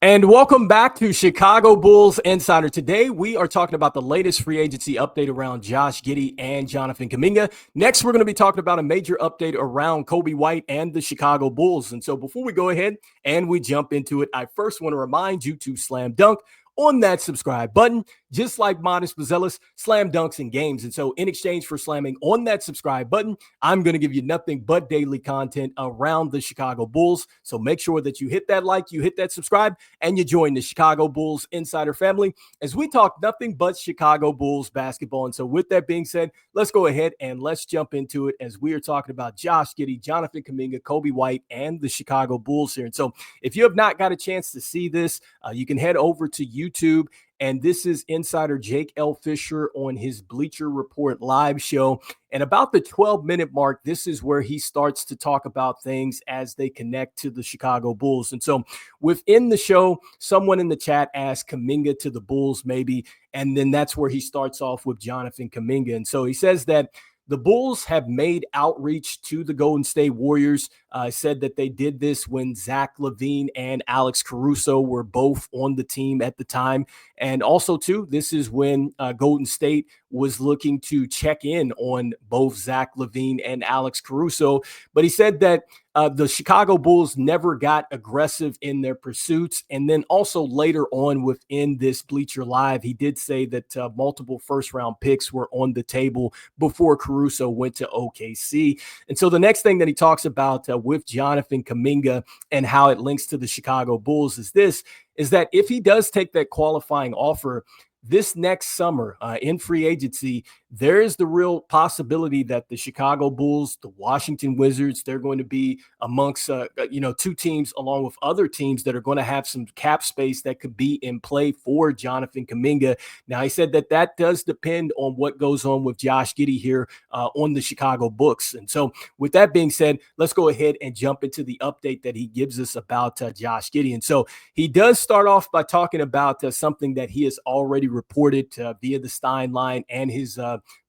And welcome back to Chicago Bulls Insider. Today, we are talking about the latest free agency update around Josh Giddey and Jonathan Kuminga. Next, we're going to be talking about a major update around Coby White and the Chicago Bulls. And so before we go ahead and we jump into it, I first want to remind you to slam dunk on that subscribe button. Just like Modest Buzelis, slam dunks in games. And so in exchange for slamming on that subscribe button, I'm going to give you nothing but daily content around the Chicago Bulls. So make sure that you hit that like, you hit that subscribe, and you join the Chicago Bulls Insider family as we talk nothing but Chicago Bulls basketball. And so with that being said, let's go ahead and let's jump into it as we are talking about Josh Giddey, Jonathan Kuminga, Coby White, and the Chicago Bulls here. And so if you have not got a chance to see this, you can head over to YouTube. And this is insider Jake L. Fischer on his Bleacher Report live show. And about the 12-minute mark, this is where he starts to talk about things as they connect to the Chicago Bulls. And so within the show, someone in the chat asked Kuminga to the Bulls maybe, and then that's where he starts off with Jonathan Kuminga. And so he says that the Bulls have made outreach to the Golden State Warriors, said that they did this when Zach LaVine and Alex Caruso were both on the team at the time. And also, too, this is when Golden State was looking to check in on both Zach LaVine and Alex Caruso. But he said that the Chicago Bulls never got aggressive in their pursuits. And then also later on within this Bleacher Live, he did say that multiple first-round picks were on the table before Caruso went to OKC. And so the next thing that he talks about with Jonathan Kuminga and how it links to the Chicago Bulls is that if he does take that qualifying offer this next summer in free agency, there is the real possibility that the Chicago Bulls, the Washington Wizards, they're going to be amongst, two teams along with other teams that are going to have some cap space that could be in play for Jonathan Kuminga. Now, he said that that does depend on what goes on with Josh Giddey here on the Chicago books. And so with that being said, let's go ahead and jump into the update that he gives us about Josh Giddey. And so he does start off by talking about something that he has already reported via the Stein line and his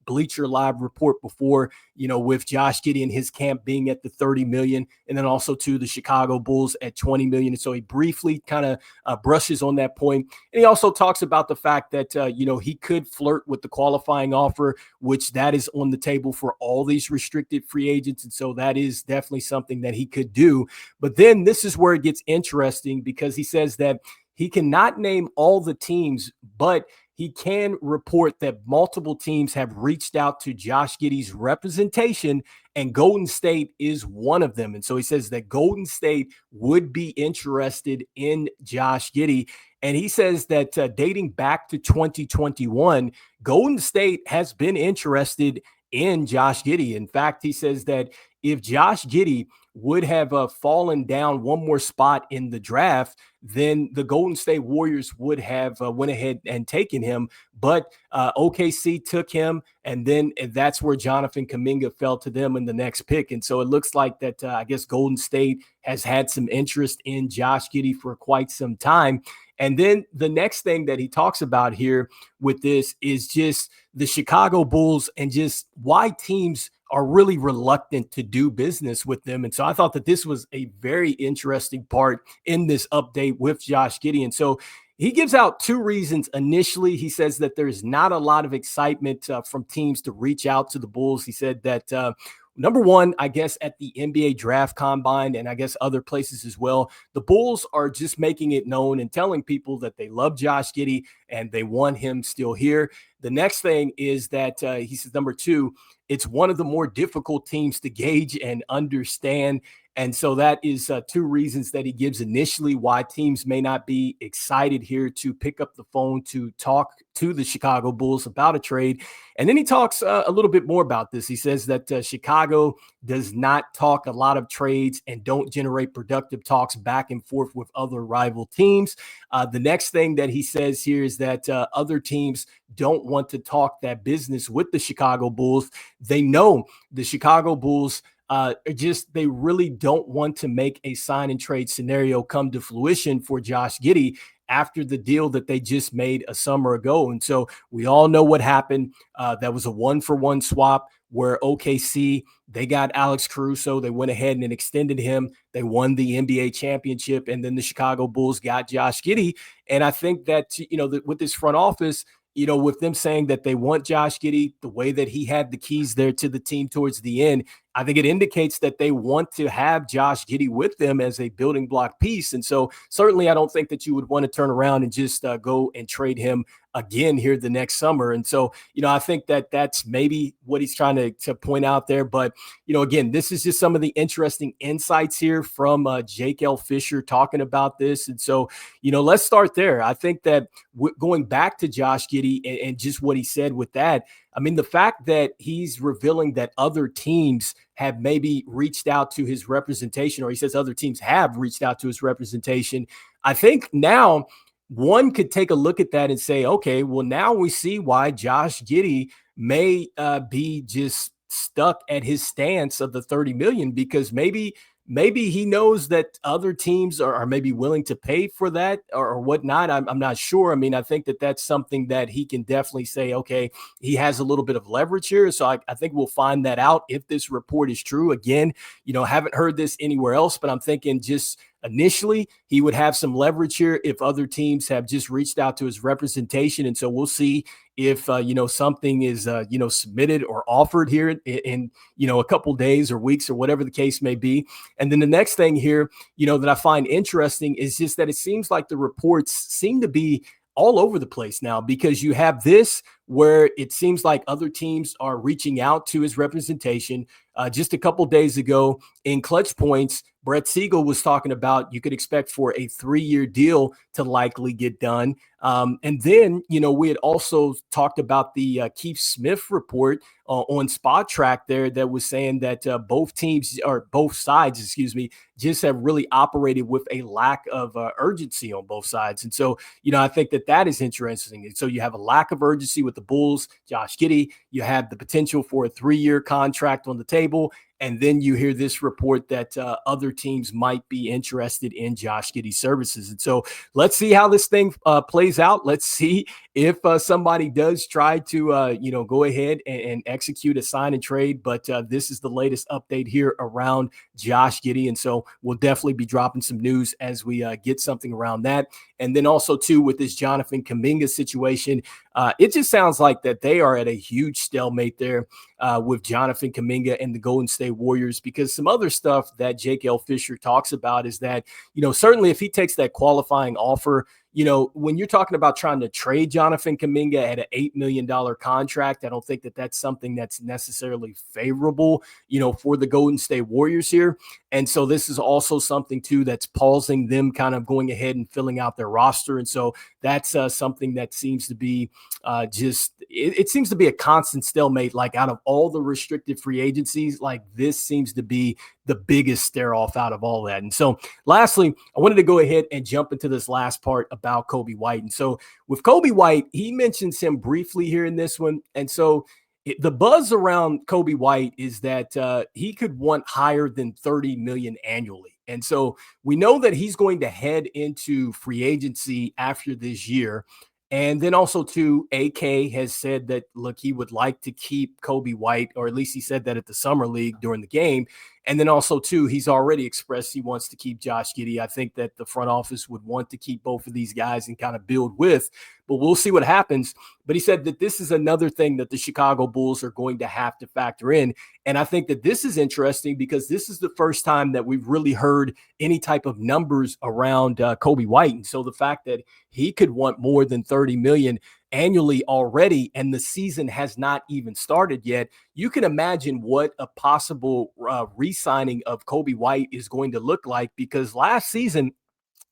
Bleacher Live report before, with Josh Giddey and his camp being at the 30 million, and then also to the Chicago Bulls at 20 million. And so he briefly kind of brushes on that point. And he also talks about the fact that, he could flirt with the qualifying offer, which that is on the table for all these restricted free agents. And so that is definitely something that he could do. But then this is where it gets interesting, because he says that he cannot name all the teams, but he can report that multiple teams have reached out to Josh Giddey's representation, and Golden State is one of them. And so he says that Golden State would be interested in Josh Giddey. And he says that dating back to 2021, Golden State has been interested in Josh Giddey. In fact, he says that if Josh Giddey would have fallen down one more spot in the draft, then the Golden State Warriors would have went ahead and taken him. But OKC took him, and then that's where Jonathan Kuminga fell to them in the next pick. And so it looks like that I guess Golden State has had some interest in Josh Giddey for quite some time. And then the next thing that he talks about here with this is just the Chicago Bulls and just why teams are really reluctant to do business with them. And so I thought that this was a very interesting part in this update with Josh Giddey. And so he gives out two reasons. Initially, he says that there's not a lot of excitement from teams to reach out to the Bulls. He said that number one, I guess at the NBA draft combine and I guess other places as well, the Bulls are just making it known and telling people that they love Josh Giddey and they want him still here. The next thing is that he says, number two, it's one of the more difficult teams to gauge and understand. And so that is two reasons that he gives initially why teams may not be excited here to pick up the phone to talk to the Chicago Bulls about a trade. And then he talks a little bit more about this. He says that Chicago does not talk a lot of trades and don't generate productive talks back and forth with other rival teams. The next thing that he says here is that other teams don't want to talk that business with the Chicago Bulls. They know the Chicago Bulls they really don't want to make a sign and trade scenario come to fruition for Josh Giddey after the deal that they just made a summer ago. And so we all know what happened. That was a 1-for-1 swap where OKC, they got Alex Caruso. They went ahead and extended him. They won the NBA championship. And then the Chicago Bulls got Josh Giddey. And I think that, that with this front office, with them saying that they want Josh Giddey, the way that he had the keys there to the team towards the end, I think it indicates that they want to have Josh Giddey with them as a building block piece. And so certainly I don't think that you would want to turn around and just go and trade him again here the next summer. And so, I think that that's maybe what he's trying to point out there. But, again, this is just some of the interesting insights here from Jake L. Fischer talking about this. And so, let's start there. I think that going back to Josh Giddey and just what he said with that, I mean, the fact that he's revealing that other teams have maybe reached out to his representation, or he says other teams have reached out to his representation, I think now one could take a look at that and say, okay, well, now we see why Josh Giddey may be just stuck at his stance of the 30 million, because maybe he knows that other teams are maybe willing to pay for that or whatnot. I'm not sure. I mean, I think that that's something that he can definitely say, okay, he has a little bit of leverage here. So I think we'll find that out if this report is true. Again, haven't heard this anywhere else, but I'm thinking just initially he would have some leverage here if other teams have just reached out to his representation. And so we'll see if, something is, submitted or offered here in a couple days or weeks or whatever the case may be. And then the next thing here, that I find interesting is just that it seems like the reports seem to be all over the place now, because you have this where it seems like other teams are reaching out to his representation. Just a couple days ago in Clutch Points, Brett Siegel was talking about you could expect for a 3-year deal to likely get done. And then, we had also talked about the Keith Smith report on Spot Track there that was saying that both sides, just have really operated with a lack of urgency on both sides. And so, I think that is interesting. And so you have a lack of urgency with the Bulls, Josh Giddey. You have the potential for a 3-year contract on the table. And then you hear this report that other teams might be interested in Josh Giddey's services. And so let's see how this thing plays out. Let's see if somebody does try to, go ahead and execute a sign and trade. But this is the latest update here around Josh Giddey. And so we'll definitely be dropping some news as we get something around that. And then also, too, with this Jonathan Kuminga situation, it just sounds like that they are at a huge stalemate there with Jonathan Kuminga and the Golden State Warriors, because some other stuff that Jake L. Fischer talks about is that, certainly if he takes that qualifying offer, when you're talking about trying to trade Jonathan Kuminga at an $8 million contract, I don't think that that's something that's necessarily favorable, for the Golden State Warriors here. And so this is also something, too, that's pausing them kind of going ahead and filling out their roster. And so that's something that seems to be it seems to be a constant stalemate. Like, out of all the restricted free agencies, like, this seems to be the biggest stare off out of all that. And so lastly, I wanted to go ahead and jump into this last part about Coby White. And so with Coby White, he mentions him briefly here in this one. And so the buzz around Coby White is that he could want higher than $30 million annually. And so we know that he's going to head into free agency after this year. And then also, too, AK has said that, look, he would like to keep Coby White, or at least he said that at the Summer League during the game. And then also, too, he's already expressed he wants to keep Josh Giddey. I think that the front office would want to keep both of these guys and kind of build with, but we'll see what happens. But he said that this is another thing that the Chicago Bulls are going to have to factor in. And I think that this is interesting because this is the first time that we've really heard any type of numbers around Coby White. And so the fact that he could want more than $30 million annually already, and the season has not even started yet, you can imagine what a possible re-signing of Coby White is going to look like, because last season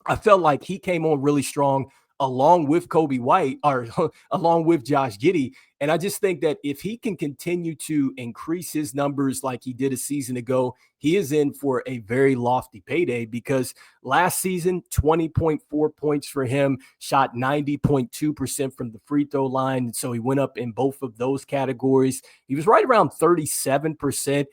I felt like he came on really strong along with Coby White, or along with Josh Giddey. And I just think that if he can continue to increase his numbers like he did a season ago, he is in for a very lofty payday, because last season, 20.4 points for him, shot 90.2% from the free throw line. And so he went up in both of those categories. He was right around 37%,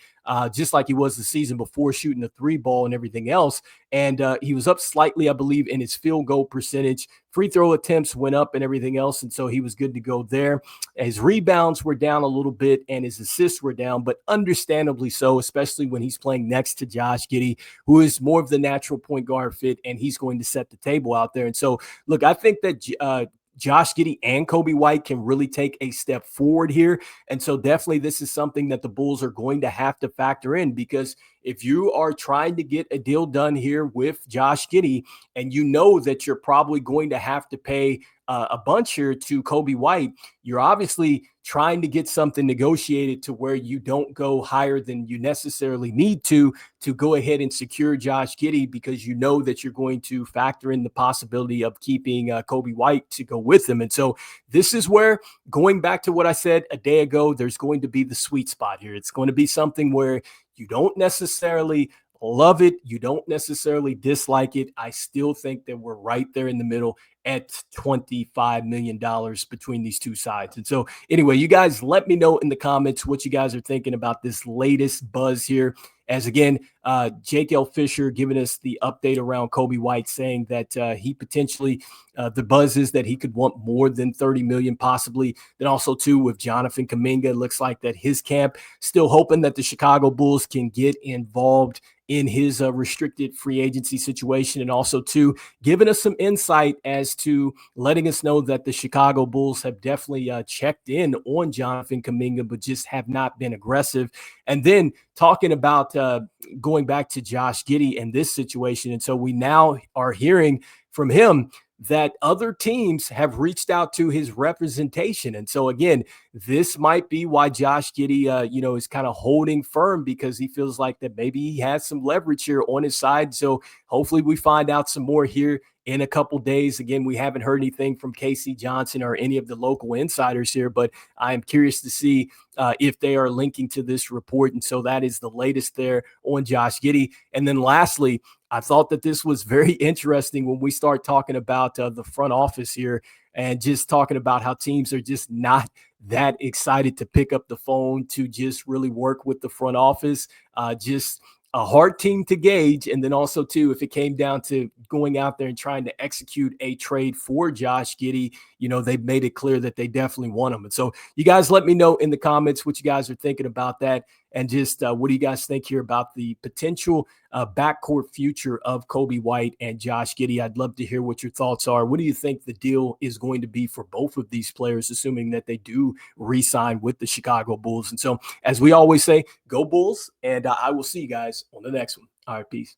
just like he was the season before, shooting the 3-ball and everything else. And he was up slightly, I believe, in his field goal percentage. Free throw attempts went up and everything else. And so he was good to go there. His his rebounds were down a little bit and his assists were down, but understandably so, especially when he's playing next to Josh Giddey, who is more of the natural point guard fit, and he's going to set the table out there. And so, look, I think that Josh Giddey and Coby White can really take a step forward here. And so definitely this is something that the Bulls are going to have to factor in, because if you are trying to get a deal done here with Josh Giddey and you know that you're probably going to have to pay a bunch here to Coby White, you're obviously trying to get something negotiated to where you don't go higher than you necessarily need to go ahead and secure Josh Giddey, because you know that you're going to factor in the possibility of keeping Coby White to go with him. And so this is where, going back to what I said a day ago, there's going to be the sweet spot here. It's going to be something where you don't necessarily love it, you don't necessarily dislike it. I still think that we're right there in the middle at $25 million between these two sides. And so anyway, you guys let me know in the comments what you guys are thinking about this latest buzz here. As again, Jake L. Fischer giving us the update around Coby White, saying that he potentially, the buzz is that he could want more than $30 million possibly. Then also too, with Jonathan Kuminga, looks like that his camp still hoping that the Chicago Bulls can get involved in his restricted free agency situation. And also too, giving us some insight as to letting us know that the Chicago Bulls have definitely checked in on Jonathan Kuminga, but just have not been aggressive. And then talking about going back to Josh Giddey and this situation. And so we now are hearing from him that other teams have reached out to his representation. And so again, this might be why Josh Giddey, is kind of holding firm, because he feels like that maybe he has some leverage here on his side. So hopefully we find out some more here in a couple days. Again, we haven't heard anything from Casey Johnson or any of the local insiders here, but I am curious to see if they are linking to this report. And so that is the latest there on Josh Giddey. And then lastly, I thought that this was very interesting when we start talking about the front office here, and just talking about how teams are just not that excited to pick up the phone to just really work with the front office. Just a hard team to gauge. And then also too, if it came down to going out there and trying to execute a trade for Josh Giddey, they've made it clear that they definitely want him. And so you guys let me know in the comments what you guys are thinking about that. And just what do you guys think here about the potential backcourt future of Coby White and Josh Giddey? I'd love to hear what your thoughts are. What do you think the deal is going to be for both of these players, assuming that they do re-sign with the Chicago Bulls? And so, as we always say, go Bulls, and I will see you guys on the next one. All right, peace.